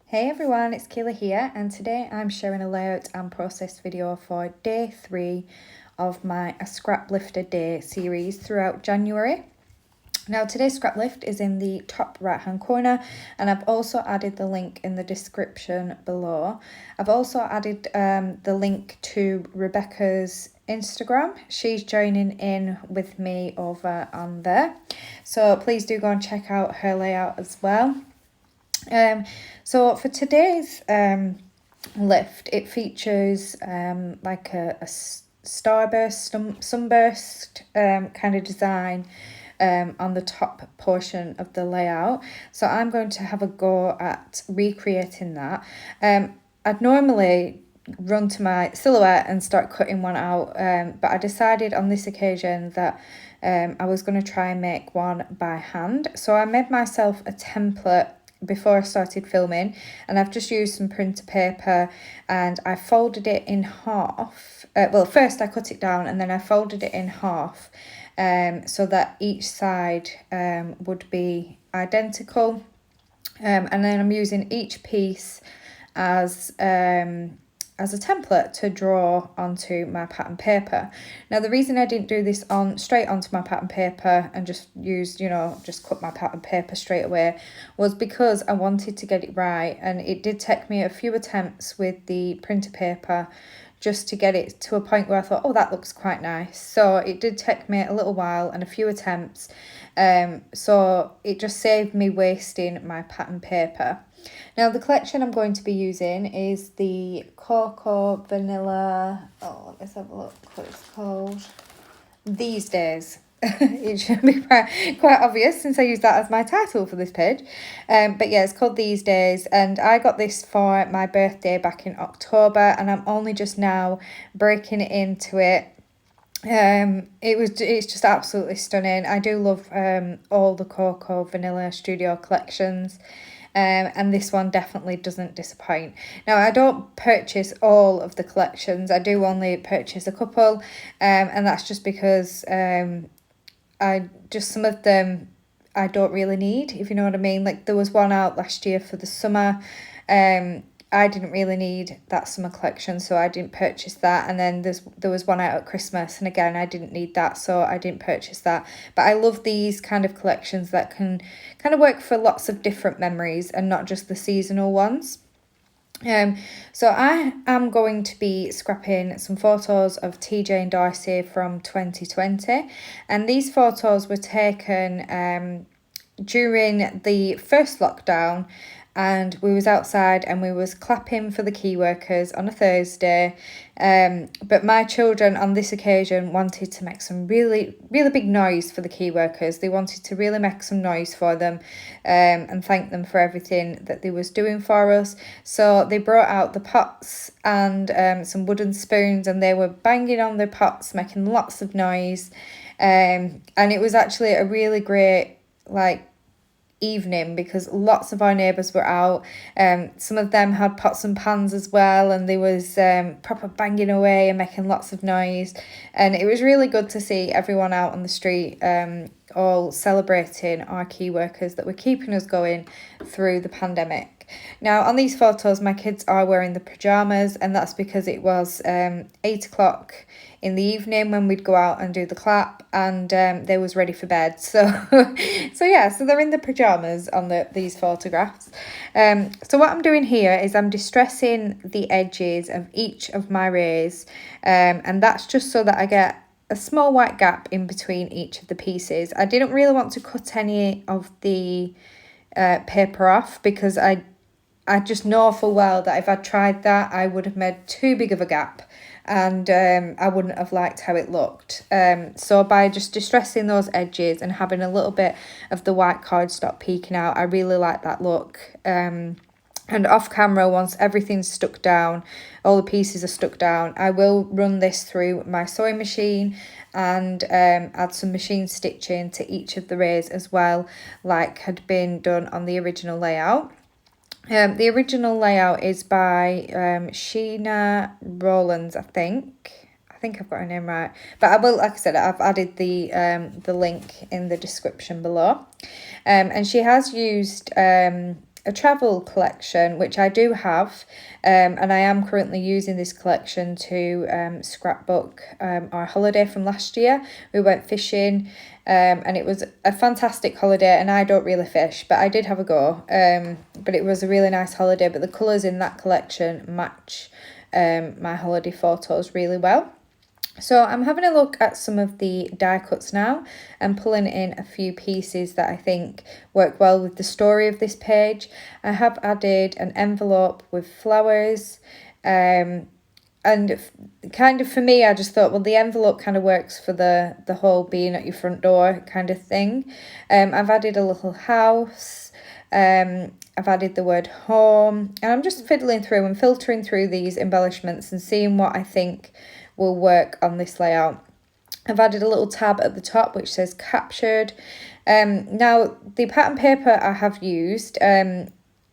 Hey everyone, it's Kayla here, and today I'm sharing a layout and process video for day 3 of my A Scraplift a Day series throughout January. Now today's scrap lift is in the top right hand corner, and I've also added the link in the description below. I've also added the link to Rebecca's Instagram. She's joining in with me over on there, so please do go and check out her layout as well. So for today's lift, it features like a starburst, sunburst kind of design on the top portion of the layout. So I'm going to have a go at recreating that. I'd normally run to my silhouette and start cutting one out, but I decided on this occasion that I was going to try and make one by hand. So I made myself a template before I started filming, and I've just used some printer paper and I folded it in half. Well, first I cut it down and then I folded it in half so that each side would be identical, and then I'm using each piece as a template to draw onto my pattern paper. Now the reason I didn't do this straight onto my pattern paper and just just cut my pattern paper straight away was because I wanted to get it right, and it did take me a few attempts with the printer paper just to get it to a point where I thought, oh, that looks quite nice. So it did take me a little while and a few attempts, so it just saved me wasting my pattern paper. Now the collection I'm going to be using is the Cocoa Vanilla, let's have a look what it's called, These Days. It should be quite obvious since I used that as my title for this page. But yeah, it's called These Days, and I got this for my birthday back in October, and I'm only just now breaking it into it. It's just absolutely stunning. I do love all the Cocoa Vanilla Studio collections. And this one definitely doesn't disappoint. Now, I don't purchase all of the collections. I do only purchase a couple, and that's just because some of them I don't really need, if you know what I mean. Like there was one out last year for the summer. I didn't really need that summer collection, so I didn't purchase that. And then there was one out at Christmas, and again, I didn't need that, so I didn't purchase that. But I love these kind of collections that can kind of work for lots of different memories and not just the seasonal ones. So I am going to be scrapping some photos of TJ and Darcy from 2020, and these photos were taken during the first lockdown, and we was outside and we was clapping for the key workers on a Thursday, but my children on this occasion wanted to make some really big noise for the key workers. They wanted to really make some noise for them, and thank them for everything that they was doing for us. So they brought out the pots and some wooden spoons, and they were banging on their pots, making lots of noise, and it was actually a really great evening because lots of our neighbours were out. Some of them had pots and pans as well, and they was proper banging away and making lots of noise, and it was really good to see everyone out on the street all celebrating our key workers that were keeping us going through the pandemic. Now on these photos my kids are wearing the pyjamas, and that's because it was 8 o'clock in the evening when we'd go out and do the clap, and they was ready for bed. So so they're in the pyjamas on these photographs. So what I'm doing here is I'm distressing the edges of each of my rays, and that's just so that I get a small white gap in between each of the pieces. I didn't really want to cut any of the paper off because I just know full well that if I tried that I would have made too big of a gap, and I wouldn't have liked how it looked. So by just distressing those edges and having a little bit of the white cardstock peeking out, I really like that look. And off camera, once everything's stuck down, all the pieces are stuck down, I will run this through my sewing machine and add some machine stitching to each of the rays as well, like had been done on the original layout. The original layout is by Sheena Rowlands, I think. I think I've got her name right. But I will, like I said, I've added the link in the description below. And she has used a travel collection, which I do have, and I am currently using this collection to scrapbook our holiday from last year. We went fishing, and it was a fantastic holiday, and I don't really fish, but I did have a go, but it was a really nice holiday, but the colours in that collection match my holiday photos really well. So I'm having a look at some of the die cuts now and pulling in a few pieces that I think work well with the story of this page. I have added an envelope with flowers, and kind of for me, I just thought, well, the envelope kind of works for the whole being at your front door kind of thing. I've added a little house. I've added the word home, and I'm just fiddling through and filtering through these embellishments and seeing what I think will work on this layout. I've added a little tab at the top which says captured. Now the pattern paper I have used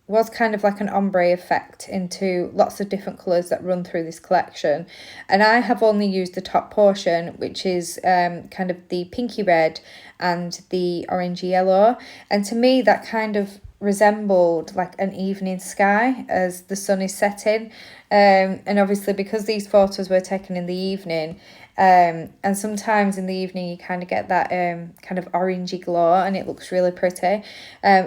was kind of like an ombre effect into lots of different colours that run through this collection, and I have only used the top portion, which is kind of the pinky red and the orangey yellow, and to me that kind of resembled like an evening sky as the sun is setting, and obviously because these photos were taken in the evening, and sometimes in the evening you kind of get that kind of orangey glow and it looks really pretty,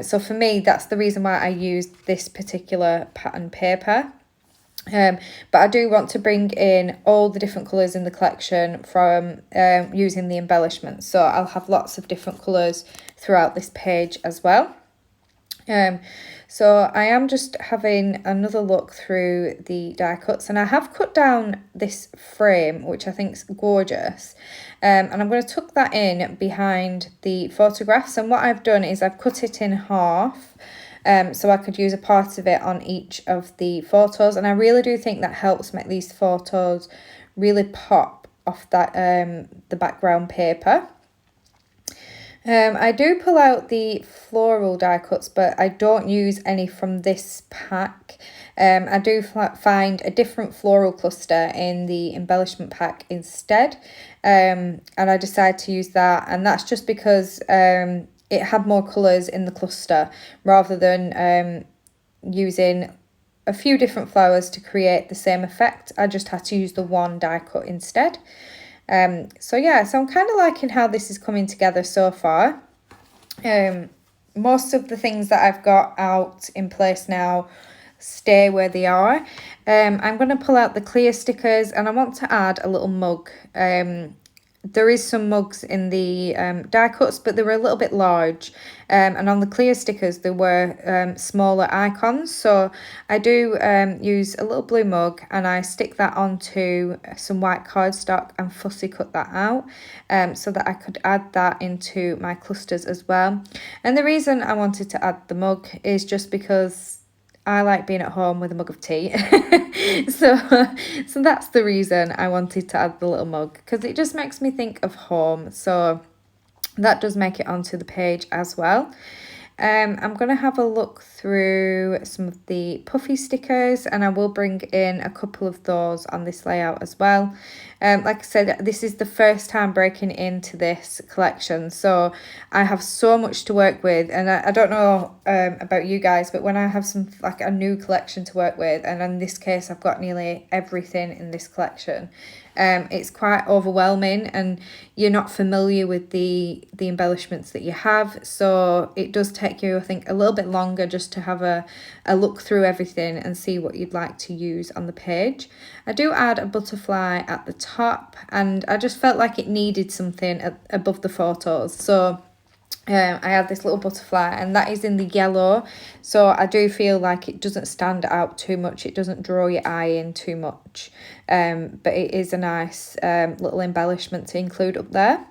so for me that's the reason why I used this particular pattern paper. But I do want to bring in all the different colours in the collection from using the embellishments, so I'll have lots of different colours throughout this page as well. So I am just having another look through the die cuts, and I have cut down this frame which I think is gorgeous, and I'm going to tuck that in behind the photographs, and what I've done is I've cut it in half, so I could use a part of it on each of the photos, and I really do think that helps make these photos really pop off that the background paper. I do pull out the floral die cuts, but I don't use any from this pack. I do find a different floral cluster in the embellishment pack instead, and I decided to use that, and that's just because it had more colours in the cluster rather than using a few different flowers to create the same effect. I just had to use the one die cut instead. So yeah, so I'm kind of liking how this is coming together so far. Most of the things that I've got out in place now stay where they are. I'm going to pull out the clear stickers, and I want to add a little mug. There is some mugs in the die cuts, but they were a little bit large, and on the clear stickers there were smaller icons, so I do use a little blue mug and I stick that onto some white cardstock and fussy cut that out, so that I could add that into my clusters as well. And the reason I wanted to add the mug is just because I like being at home with a mug of tea. so that's the reason I wanted to add the little mug, because it just makes me think of home. So that does make it onto the page as well. I'm going to have a look through some of the puffy stickers, and I will bring in a couple of those on this layout as well. Like I said, this is the first time breaking into this collection, so I have so much to work with, and I don't know about you guys, but when I have some like a new collection to work with, and in this case I've got nearly everything in this collection, it's quite overwhelming, and you're not familiar with the embellishments that you have, so it does take you, I think, a little bit longer just to have a look through everything and see what you'd like to use on the page. I do add a butterfly at the top, and I just felt like it needed something above the photos, so I had this little butterfly, and that is in the yellow, so I do feel like it doesn't stand out too much, it doesn't draw your eye in too much, but it is a nice little embellishment to include up there.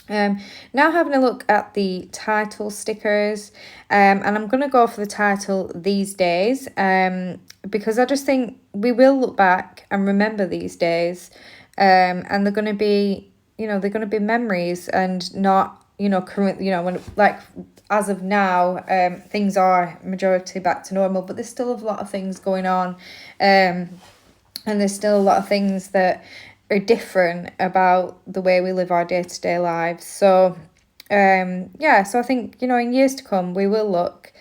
Now having a look at the title stickers, and I'm going to go for the title These Days, because I just think we will look back and remember these days, and they're going to be, they're going to be memories and not, current, when, like, as of now, things are majority back to normal, but there's still a lot of things going on, and there's still a lot of things that are different about the way we live our day-to-day lives. So, so I think, in years to come, we will look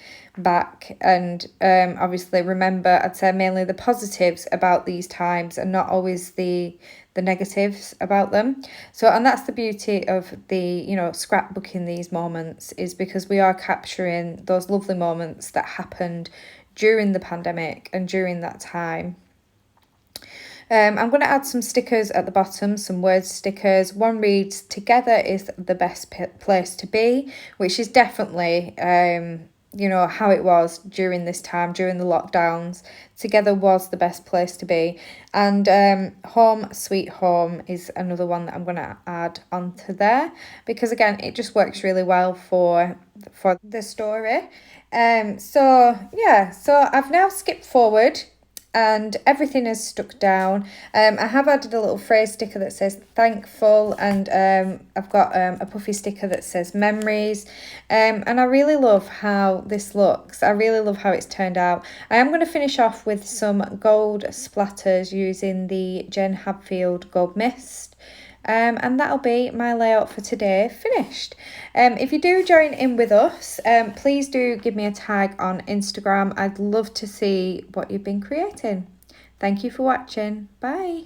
back, and obviously remember, I'd say mainly the positives about these times and not always the negatives about them. So, and that's the beauty of the, scrapbooking these moments, is because we are capturing those lovely moments that happened during the pandemic and during that time. I'm going to add some stickers at the bottom, some word stickers. One reads, "Together is the best place to be," which is definitely, how it was during this time, during the lockdowns. Together was the best place to be. And "Home Sweet Home" is another one that I'm going to add onto there, because again, it just works really well for the story. So I've now skipped forward and everything is stuck down. I have added a little phrase sticker that says thankful, and I've got a puffy sticker that says memories. And I really love how this looks. I really love how it's turned out. I am going to finish off with some gold splatters using the Jen Hadfield Gold Mist. And that'll be my layout for today finished. If you do join in with us, please do give me a tag on Instagram. I'd love to see what you've been creating. Thank you for watching. Bye.